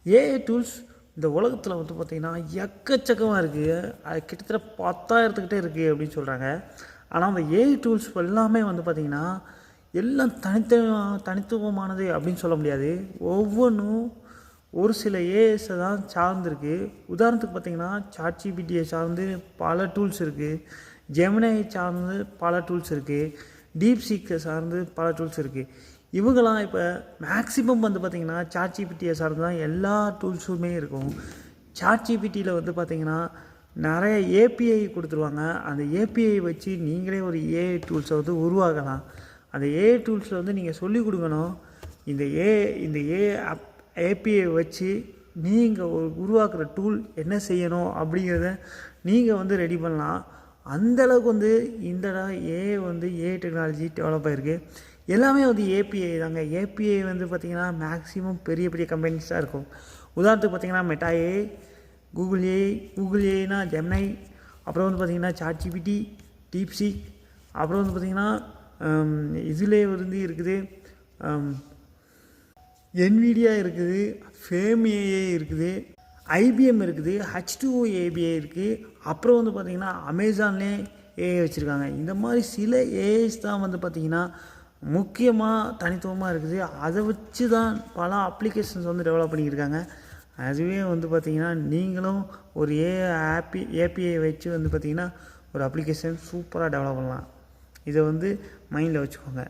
AI tools இந்த உலகத்தில் வந்து பார்த்திங்கன்னா எக்கச்சக்கமாக இருக்குது. அது கிட்டத்தட்ட 10,000 இருக்குது அப்படின்னு சொல்கிறாங்க. ஆனால் அந்த ஏஐ டூல்ஸ் எல்லாமே வந்து பார்த்திங்கன்னா எல்லாம் தனித்துவமானது அப்படின்னு சொல்ல முடியாது. ஒவ்வொன்றும் ஒரு சில ஏஐஸை தான் சார்ந்திருக்கு. உதாரணத்துக்கு பார்த்திங்கன்னா சாட்ஜிபிடியை சார்ந்து பல டூல்ஸ் இருக்குது, ஜெமினை சார்ந்து பல டூல்ஸ் இருக்குது, டீப்சீக்கை சார்ந்து பல டூல்ஸ் இருக்குது. இவங்களாம் இப்போ மேக்ஸிமம் வந்து பார்த்திங்கன்னா சாட்ஜிபிடியை சார்ந்து தான் எல்லா டூல்ஸுமே இருக்கும். சாட்ஜிபிடியில் வந்து பார்த்திங்கன்னா நிறைய ஏபிஐ கொடுத்துருவாங்க. அந்த ஏபிஐ வச்சு நீங்களே ஒரு ஏஐ டூல்ஸை வந்து உருவாக்கலாம். அந்த ஏஐ டூல்ஸில் வந்து நீங்கள் சொல்லிக் கொடுக்கணும். இந்த ஏபிஐ வச்சு நீங்கள் உருவாக்குற டூல் என்ன செய்யணும் அப்படிங்கிறத நீங்கள் வந்து ரெடி பண்ணலாம். அந்தளவுக்கு வந்து இந்த ஏஐ டெக்னாலஜி டெவலப் ஆகிருக்கு. எல்லாமே வந்து ஏபிஐ தாங்க. ஏபிஐ வந்து பார்த்திங்கன்னா மேக்ஸிமம் பெரிய பெரிய கம்பெனிஸ் தான் இருக்கும். உதாரணத்துக்கு பார்த்திங்கன்னா மெட்டா ஏஐ, கூகுள் ஏஐனா ஜெமினை, அப்புறம் வந்து பார்த்திங்கன்னா சாட்ஜிபிடி, டீப்சீக், அப்புறம் வந்து பார்த்திங்கன்னா இதிலே வந்து இருக்குது என்விடியா இருக்குது, ஃபேம் ஏஐ இருக்குது, ஐபிஎம் இருக்குது, H2O ஏபிஐ இருக்குது. அப்புறம் வந்து பார்த்திங்கன்னா அமேசான்லேயே ஏஐ வச்சுருக்காங்க. இந்த மாதிரி சில ஏஐஸ் தான் வந்து பார்த்திங்கன்னா முக்கியமாக தனித்துவமாக இருக்குது. அதை வச்சு தான் பல அப்ளிகேஷன்ஸ் வந்து டெவலப் பண்ணியிருக்காங்க. அதுவே வந்து பார்த்திங்கன்னா நீங்களும் ஒரு ஏபிஐ வச்சு வந்து பார்த்திங்கன்னா ஒரு அப்ளிகேஷன் சூப்பராக டெவலப் பண்ணலாம். இதை வந்து மைண்டில் வச்சுக்கோங்க.